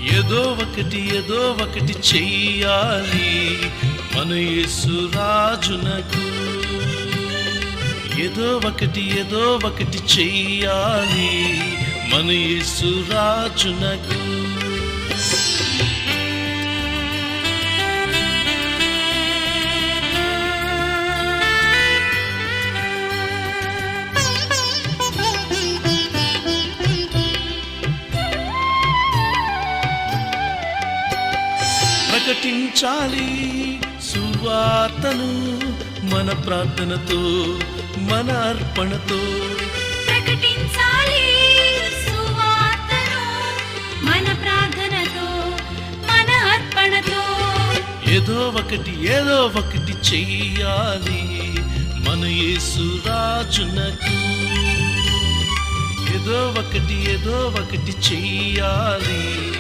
ఏదో ఒకటి చెయ్యాలి మన యేసు రాజునకు. ఏదో ఒకటి చెయ్యాలి మన యేసు రాజునకు. ప్రకటించాలి సువార్తను మన ప్రార్థనతో మన అర్పణతో. ప్రకటించాలి సువార్తను మన ప్రార్థనతో మన అర్పణతో. ఏదో ఒకటి చెయ్యాలి మన యేసు రాజునకు. ఏదో ఒకటి చెయ్యాలి